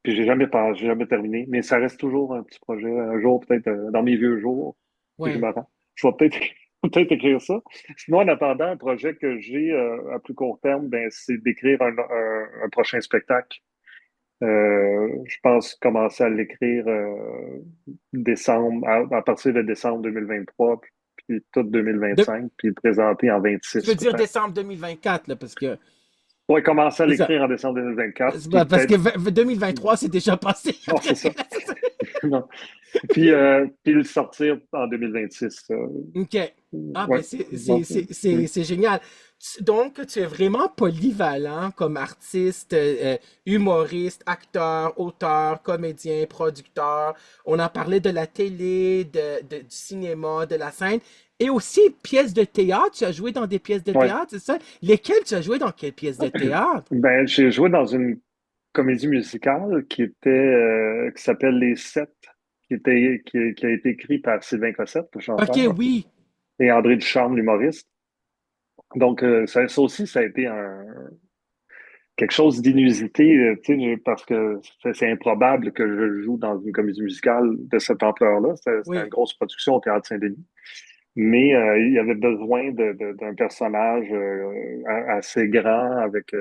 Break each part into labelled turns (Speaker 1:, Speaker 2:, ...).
Speaker 1: Puis j'ai jamais terminé, mais ça reste toujours un petit projet. Un jour, peut-être dans mes vieux jours, si je
Speaker 2: Ouais.
Speaker 1: me rends, je vais peut-être peut-être écrire ça. Sinon, en attendant, un projet que j'ai à plus court terme, ben, c'est d'écrire un prochain spectacle. Je pense commencer à l'écrire à partir de décembre 2023, puis tout
Speaker 2: De-
Speaker 1: 2025, puis le présenter en
Speaker 2: Tu veux
Speaker 1: 26
Speaker 2: dire
Speaker 1: peut-être.
Speaker 2: décembre 2024, là, parce que
Speaker 1: Ouais, commencer à
Speaker 2: c'est ça.
Speaker 1: l'écrire en décembre 2024,
Speaker 2: C'est
Speaker 1: puis
Speaker 2: pas- Parce que
Speaker 1: peut-être.
Speaker 2: 2023, c'est déjà passé
Speaker 1: Non, c'est ça.
Speaker 2: presque.
Speaker 1: Non. Puis le sortir en 2026.
Speaker 2: OK. Ah,
Speaker 1: Ouais.
Speaker 2: ben
Speaker 1: Donc,
Speaker 2: c'est génial. Donc, tu es vraiment polyvalent comme artiste, humoriste, acteur, auteur, comédien, producteur. On a parlé de la télé, du cinéma, de la scène. Et aussi pièces de théâtre. Tu as joué dans des pièces de
Speaker 1: ouais.
Speaker 2: théâtre, c'est ça? Lesquelles tu as joué dans quelles pièces de théâtre?
Speaker 1: Ben, j'ai joué dans une comédie musicale qui s'appelle Les Sept, qui a été écrit par Sylvain Cossette, le
Speaker 2: OK,
Speaker 1: chanteur,
Speaker 2: oui.
Speaker 1: et André Ducharme, l'humoriste. Donc, ça aussi, ça a été quelque chose d'inusité, tu sais, parce que c'est improbable que je joue dans une comédie musicale de cette ampleur-là. C'était une
Speaker 2: Oui.
Speaker 1: grosse production au Théâtre Saint-Denis. Mais il y avait besoin d'un personnage assez grand avec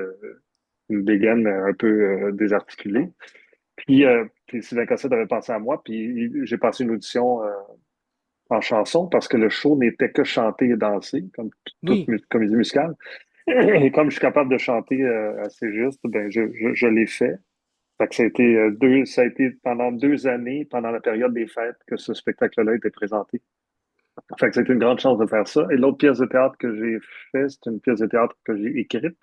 Speaker 1: une dégaine un peu désarticulée. Puis Sylvain Cossette avait pensé à moi, puis j'ai passé une audition en chanson parce que le show n'était que chanter et danser, comme toute
Speaker 2: Oui.
Speaker 1: comédie musicale. Et comme je suis capable de chanter assez juste, ben je l'ai fait. Fait que ça a été pendant 2 années, pendant la période des fêtes, que ce spectacle-là a été présenté. Fait que c'était une grande chance de faire ça. Et l'autre pièce de théâtre que j'ai fait, c'est une pièce de théâtre que j'ai écrite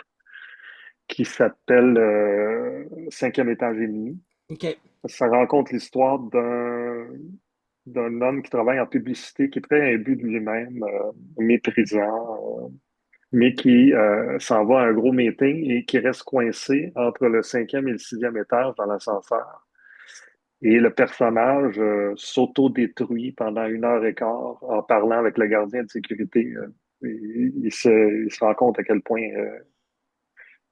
Speaker 1: qui s'appelle Cinquième étage et demi.
Speaker 2: OK.
Speaker 1: Ça raconte l'histoire d'un homme qui travaille en publicité, qui est très imbu de lui-même, méprisant, mais qui s'en va à un gros meeting et qui reste coincé entre le cinquième et le sixième étage dans l'ascenseur. Et le personnage s'auto-détruit pendant 1 heure et quart en parlant avec le gardien de sécurité. Il se rend compte à quel point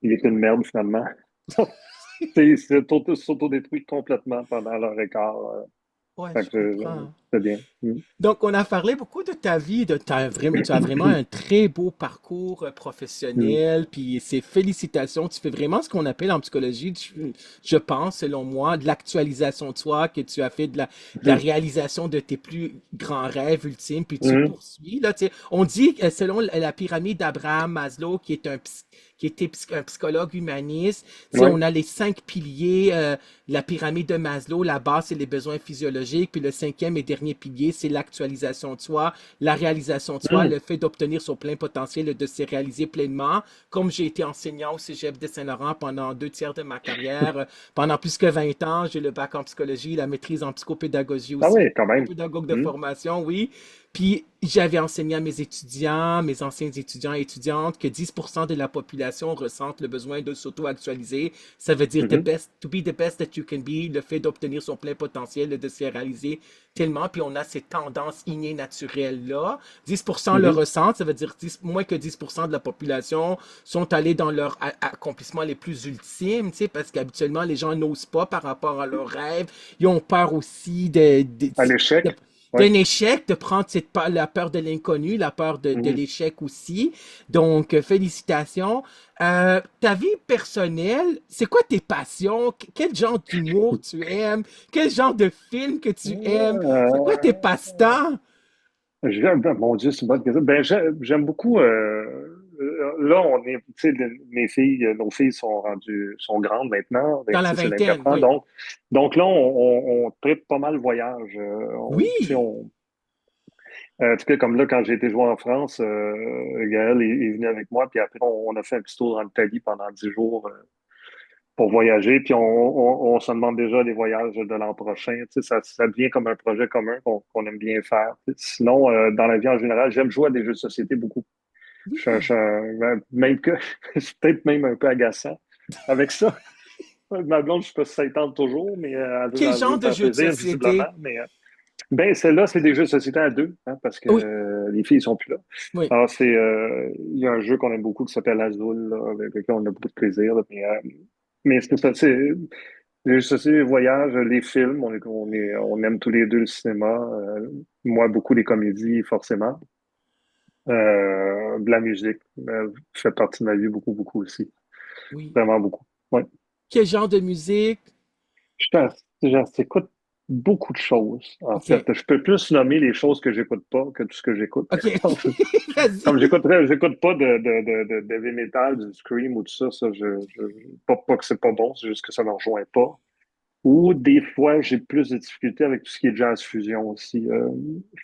Speaker 1: il est une merde finalement. Il s'auto-détruit complètement pendant l'heure et quart.
Speaker 2: Ouais,
Speaker 1: Fait
Speaker 2: je
Speaker 1: que
Speaker 2: comprends.
Speaker 1: c'est bien. Mm.
Speaker 2: Donc, on a parlé beaucoup de ta vie, tu as vraiment un très beau parcours
Speaker 1: Mm.
Speaker 2: professionnel, puis c'est félicitations. Tu fais vraiment ce qu'on appelle en psychologie, je pense, selon moi, de l'actualisation de soi, que tu as fait de la réalisation de tes plus grands rêves ultimes, puis tu
Speaker 1: Mm.
Speaker 2: poursuis. Là, tu sais. On dit, selon la pyramide d'Abraham Maslow, qui était un psychologue humaniste, tu sais,
Speaker 1: Ouais.
Speaker 2: on a les 5 piliers, la pyramide de Maslow, la base, c'est les besoins physiologiques, puis le cinquième et dernier pilier, c'est l'actualisation de soi, la réalisation de soi,
Speaker 1: Mm.
Speaker 2: le fait d'obtenir son plein potentiel et de se réaliser pleinement. Comme j'ai été enseignant au Cégep de Saint-Laurent pendant 2 tiers de ma carrière, pendant plus que 20 ans, j'ai le bac en psychologie, la maîtrise en psychopédagogie
Speaker 1: Ah
Speaker 2: aussi,
Speaker 1: oui, quand même.
Speaker 2: pédagogue de
Speaker 1: Mm.
Speaker 2: formation, oui. Puis j'avais enseigné à mes étudiants, mes anciens étudiants et étudiantes, que 10% de la population ressentent le besoin de s'auto-actualiser. Ça veut dire
Speaker 1: Mhm.
Speaker 2: to be the best that you can be, le fait d'obtenir son plein potentiel et de se réaliser tellement. Puis on a ces tendances innées naturelles-là. 10% le
Speaker 1: Mhm.
Speaker 2: ressentent, ça veut dire moins que 10% de la population sont allés dans leurs accomplissements les plus ultimes, tu sais, parce qu'habituellement, les gens n'osent pas par rapport à leurs rêves. Ils ont peur aussi
Speaker 1: À
Speaker 2: de-
Speaker 1: l'échec. Ouais.
Speaker 2: d'un échec, de prendre la peur de l'inconnu, la peur de
Speaker 1: Mhm.
Speaker 2: l'échec aussi. Donc, félicitations. Ta vie personnelle, c'est quoi tes passions? Quel genre d'humour tu aimes? Quel genre de film que tu aimes? C'est quoi tes passe-temps?
Speaker 1: Mon Dieu, c'est une bonne question. Ben, j'aime beaucoup. Là, tu sais, mes filles, nos filles sont grandes maintenant,
Speaker 2: Dans la
Speaker 1: 26 et 24
Speaker 2: vingtaine,
Speaker 1: ans.
Speaker 2: oui.
Speaker 1: Donc là, on traite pas mal voyage. Tu sais,
Speaker 2: Oui!
Speaker 1: en tout cas, comme là, quand j'ai été jouer en France, Gaël est venu avec moi, puis après, on a fait un petit tour en Italie pendant 10 jours pour voyager, puis on se demande déjà les voyages de l'an prochain. Tu sais, ça devient comme un projet commun qu'on aime bien faire. Tu sais. Sinon, dans la vie en général, j'aime jouer à des jeux de société beaucoup.
Speaker 2: Oui!
Speaker 1: Même que c'est peut-être même un peu agaçant avec ça. Ma blonde, je sais pas si ça y tente toujours, mais
Speaker 2: Quel
Speaker 1: elle veut
Speaker 2: genre
Speaker 1: me
Speaker 2: de
Speaker 1: faire
Speaker 2: jeu de
Speaker 1: plaisir, visiblement.
Speaker 2: société?
Speaker 1: Mais ben, celle-là, c'est des jeux de société à deux, hein, parce que
Speaker 2: Oui,
Speaker 1: les filles sont plus là.
Speaker 2: oui.
Speaker 1: Alors, il y a un jeu qu'on aime beaucoup qui s'appelle Azul, là, avec lequel on a beaucoup de plaisir. Là, mais c'est ça, Les sociétés, les voyages, les films, on aime tous les deux le cinéma. Moi, beaucoup les comédies, forcément. De la musique fait partie de ma vie beaucoup, beaucoup aussi.
Speaker 2: Oui.
Speaker 1: Vraiment beaucoup. Ouais.
Speaker 2: Quel genre de musique?
Speaker 1: J'écoute beaucoup de choses, en
Speaker 2: OK.
Speaker 1: fait. Je peux plus nommer les choses que j'écoute pas que tout ce que j'écoute.
Speaker 2: OK.
Speaker 1: Comme
Speaker 2: Vas-y.
Speaker 1: j'écoute pas de heavy metal, du scream ou tout ça, pas que c'est pas bon, c'est juste que ça ne me rejoint pas. Ou des fois, j'ai plus de difficultés avec tout ce qui est jazz fusion aussi,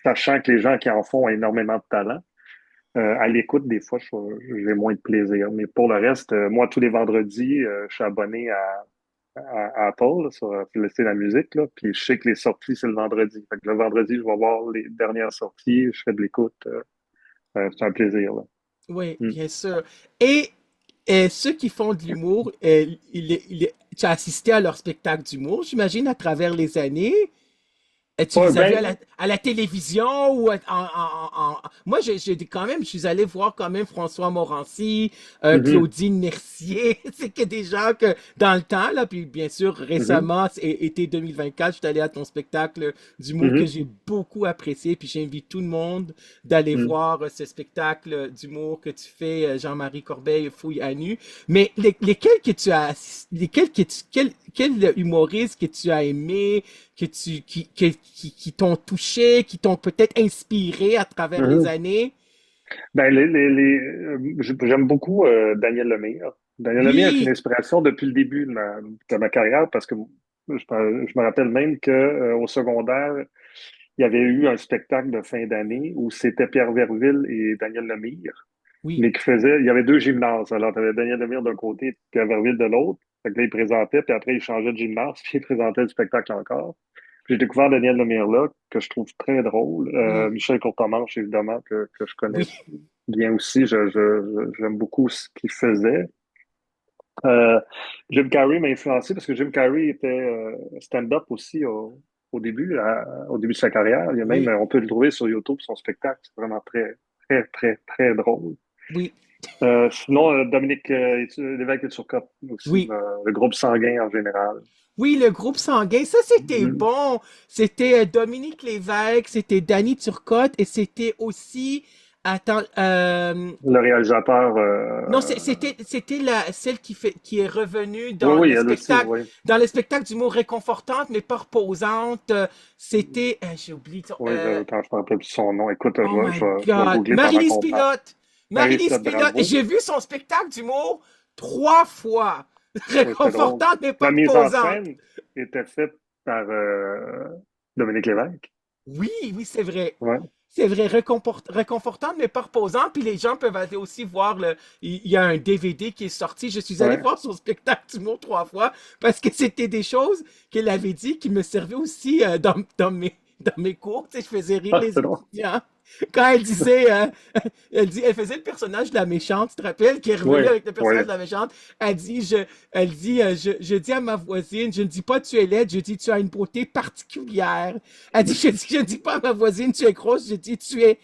Speaker 1: sachant que les gens qui en font ont énormément de talent. À l'écoute, des fois, j'ai moins de plaisir. Mais pour le reste, moi, tous les vendredis, je suis abonné à Apple, là, sur laisser la musique, là, puis je sais que les sorties, c'est le vendredi. Fait que le vendredi, je vais voir les dernières sorties, je fais de l'écoute. C'est un plaisir, là.
Speaker 2: Oui,
Speaker 1: Mm.
Speaker 2: bien sûr. Et ceux qui font de l'humour, tu as assisté à leur spectacle d'humour, j'imagine, à travers les années. Tu
Speaker 1: Ouais,
Speaker 2: les as vus
Speaker 1: ben,
Speaker 2: à la télévision ou Moi, quand même, je suis allé voir quand même François Morancy,
Speaker 1: mhm,
Speaker 2: Claudine Mercier. C'est que des gens que, dans le temps, là, puis bien sûr,
Speaker 1: mhm,
Speaker 2: récemment, été 2024, je suis allé à ton spectacle d'humour que
Speaker 1: mhm,
Speaker 2: j'ai beaucoup apprécié. Puis j'invite tout le monde d'aller
Speaker 1: mhm,
Speaker 2: voir ce spectacle d'humour que tu fais, Jean-Marie Corbeil, Fouille à nu. Mais lesquels que tu as, lesquels que tu, quel humoriste que tu as aimé, qui t'ont touché, qui t'ont peut-être inspiré à travers les
Speaker 1: mhm.
Speaker 2: années.
Speaker 1: Ben, j'aime beaucoup Daniel Lemire. Daniel Lemire est une
Speaker 2: Oui,
Speaker 1: inspiration depuis le début de ma carrière parce que je me rappelle même que au secondaire, il y avait eu un spectacle de fin d'année où c'était Pierre Verville et Daniel Lemire,
Speaker 2: oui,
Speaker 1: mais il y avait deux gymnases. Alors, tu avais Daniel Lemire d'un côté et Pierre Verville de l'autre. Fait que là, il présentait, puis après, il changeait de gymnase, puis il présentait le spectacle encore. J'ai découvert Daniel Lemire là, que je trouve très drôle.
Speaker 2: oui,
Speaker 1: Michel Courtemanche, évidemment, que je connais
Speaker 2: oui,
Speaker 1: bien aussi. J'aime beaucoup ce qu'il faisait. Euh, Jim Carrey m'a influencé parce que Jim Carrey était stand-up aussi au début, au début de sa carrière. Il y a même,
Speaker 2: oui,
Speaker 1: on peut le trouver sur YouTube, son spectacle. C'est vraiment très, très, très, très drôle.
Speaker 2: oui,
Speaker 1: Sinon, Dominique Lévesque et Turcotte aussi,
Speaker 2: oui.
Speaker 1: le groupe sanguin en général.
Speaker 2: Oui, le groupe sanguin, ça c'était
Speaker 1: Mhm.
Speaker 2: bon. C'était Dominique Lévesque, c'était Danny Turcotte et c'était aussi, attends,
Speaker 1: Le réalisateur,
Speaker 2: non, c'était celle qui est revenue
Speaker 1: oui, oui, elle aussi, oui.
Speaker 2: dans le spectacle d'humour réconfortante mais pas reposante. C'était, j'ai oublié son,
Speaker 1: Oui, quand je me rappelle plus son nom. Écoute,
Speaker 2: oh my
Speaker 1: je vais
Speaker 2: God.
Speaker 1: googler pendant
Speaker 2: Marie-Lise
Speaker 1: qu'on parle.
Speaker 2: Pilote.
Speaker 1: Marie
Speaker 2: Marie-Lise
Speaker 1: Pilote,
Speaker 2: Pilote.
Speaker 1: bravo.
Speaker 2: J'ai vu son spectacle d'humour 3 fois.
Speaker 1: Oui, c'était drôle.
Speaker 2: Réconfortante, mais pas
Speaker 1: La mise en
Speaker 2: reposante.
Speaker 1: scène était faite par Dominique Lévesque.
Speaker 2: Oui, oui, c'est vrai.
Speaker 1: Ouais.
Speaker 2: C'est vrai, réconfortante, mais pas reposante. Puis les gens peuvent aller aussi voir il y a un DVD qui est sorti. Je suis allé
Speaker 1: Ouais.
Speaker 2: voir son spectacle d'humour 3 fois parce que c'était des choses qu'elle avait dit qui me servaient aussi dans mes cours. Tu sais, je faisais rire
Speaker 1: Ah,
Speaker 2: les
Speaker 1: c'était drôle.
Speaker 2: étudiants. Quand elle disait, elle faisait le personnage de la méchante, tu te rappelles, qui est
Speaker 1: Oui,
Speaker 2: revenu avec le
Speaker 1: oui.
Speaker 2: personnage de la méchante. Elle dit, je dis à ma voisine, je ne dis pas tu es laide, je dis tu as une beauté particulière. Elle dit, je ne dis pas à ma voisine tu es grosse, je dis tu es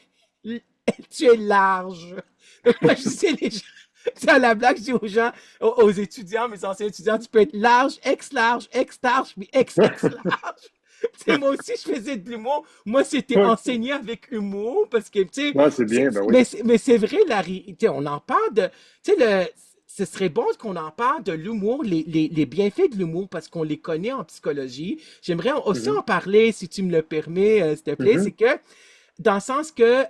Speaker 2: large. Donc moi je disais les gens, c'est à la blague, je dis aux gens, aux étudiants, mes anciens étudiants, tu peux être large, ex-large, puis ex-large. Tu sais, moi aussi, je faisais de l'humour. Moi, c'était
Speaker 1: Oui.
Speaker 2: enseigné avec humour parce que, tu
Speaker 1: Ouais, c'est
Speaker 2: sais,
Speaker 1: bien, ben oui.
Speaker 2: mais c'est vrai, la réalité, on en parle de, tu sais, ce serait bon qu'on en parle de l'humour, les bienfaits de l'humour parce qu'on les connaît en psychologie. J'aimerais aussi
Speaker 1: Mhm.
Speaker 2: en parler, si tu me le permets, s'il te plaît. C'est
Speaker 1: Mhm.
Speaker 2: que, dans le sens que,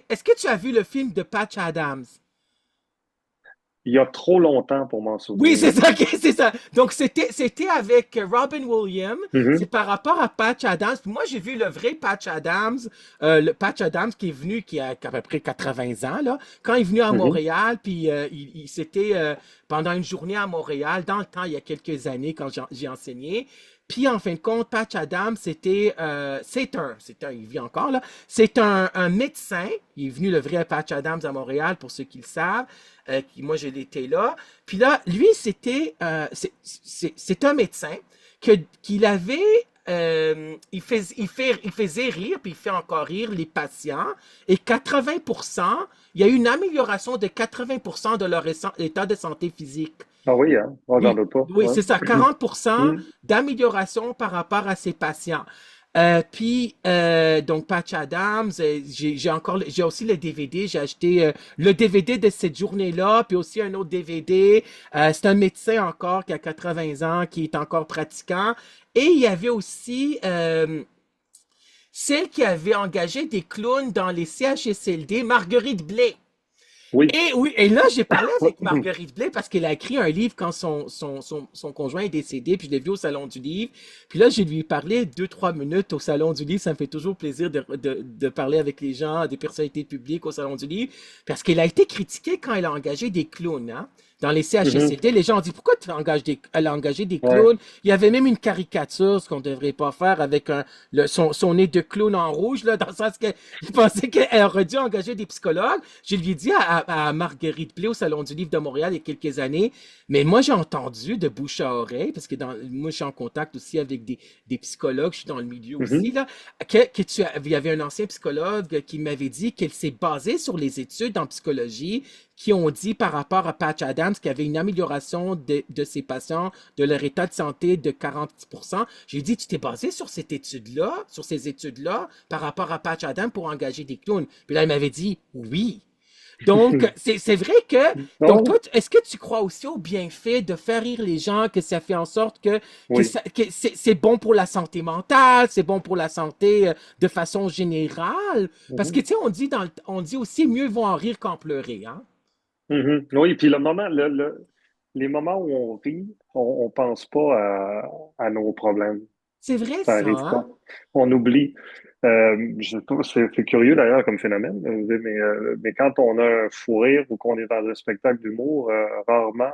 Speaker 2: est-ce que tu as vu le film de Patch Adams?
Speaker 1: Il y a trop longtemps pour m'en
Speaker 2: Oui,
Speaker 1: souvenir.
Speaker 2: c'est ça, ok, c'est ça. Donc, c'était avec Robin Williams. C'est
Speaker 1: Mhm.
Speaker 2: par rapport à Patch Adams. Puis moi, j'ai vu le vrai Patch Adams, le Patch Adams qui est venu, qui a à peu près 80 ans, là, quand il est venu à
Speaker 1: Mhm.
Speaker 2: Montréal, puis c'était pendant une journée à Montréal, dans le temps, il y a quelques années, quand j'ai enseigné. Puis, en fin de compte, Patch Adams, il vit encore, là, c'est un médecin. Il est venu le vrai Patch Adams à Montréal, pour ceux qui le savent. Moi, j'ai été là. Puis là, lui, c'est un médecin qu'il avait, il faisait rire, puis il fait encore rire les patients. Et 80%, il y a eu une amélioration de 80% de leur état de santé physique.
Speaker 1: Ah oui, hein? On n'en
Speaker 2: Oui,
Speaker 1: doute pas.
Speaker 2: oui,
Speaker 1: Ouais.
Speaker 2: c'est ça, 40%
Speaker 1: Mm.
Speaker 2: d'amélioration par rapport à ses patients. Donc, Patch Adams, j'ai aussi le DVD. J'ai acheté le DVD de cette journée-là, puis aussi un autre DVD. C'est un médecin encore qui a 80 ans, qui est encore pratiquant. Et il y avait aussi celle qui avait engagé des clowns dans les CHSLD, Marguerite Blais.
Speaker 1: Oui.
Speaker 2: Et oui, et là, j'ai parlé avec Marguerite Blais parce qu'elle a écrit un livre quand son conjoint est décédé, puis je l'ai vu au Salon du Livre. Puis là, j'ai lui parlé 2, 3 minutes au Salon du Livre. Ça me fait toujours plaisir de parler avec les gens, des personnalités publiques au Salon du Livre, parce qu'elle a été critiquée quand elle a engagé des clowns, hein. Dans les
Speaker 1: Mhm.
Speaker 2: CHSCT, les gens ont dit pourquoi elle a engagé des
Speaker 1: Ouais.
Speaker 2: clowns. Il y avait même une caricature, ce qu'on ne devrait pas faire, avec son nez de clown en rouge, là, dans le sens qu'elle pensait qu'elle aurait dû engager des psychologues. Je lui ai dit à Marguerite Blé au Salon du Livre de Montréal il y a quelques années, mais moi j'ai entendu de bouche à oreille, parce que moi je suis en contact aussi avec des psychologues, je suis dans le milieu aussi,
Speaker 1: Mhm.
Speaker 2: là, il y avait un ancien psychologue qui m'avait dit qu'elle s'est basée sur les études en psychologie qui ont dit par rapport à Patch Adams qu'il y avait une amélioration de ses patients, de leur état de santé de 40%. J'ai dit, tu t'es basé sur cette étude-là, sur ces études-là, par rapport à Patch Adams pour engager des clowns. Puis là, il m'avait dit, oui. Donc, c'est vrai que, donc
Speaker 1: Non,
Speaker 2: toi, est-ce que tu crois aussi au bienfait de faire rire les gens, que ça fait en sorte
Speaker 1: oui.
Speaker 2: que c'est bon pour la santé mentale, c'est bon pour la santé de façon générale? Parce que,
Speaker 1: Mhm.
Speaker 2: tu sais, on dit aussi mieux vaut en rire qu'en pleurer, hein?
Speaker 1: Mhm. Oui, puis les moments où on rit, on pense pas à nos problèmes.
Speaker 2: C'est vrai,
Speaker 1: Ça
Speaker 2: ça,
Speaker 1: arrive pas.
Speaker 2: hein?
Speaker 1: On oublie. Je trouve c'est curieux d'ailleurs comme phénomène, mais quand on a un fou rire ou qu'on est dans un spectacle d'humour, rarement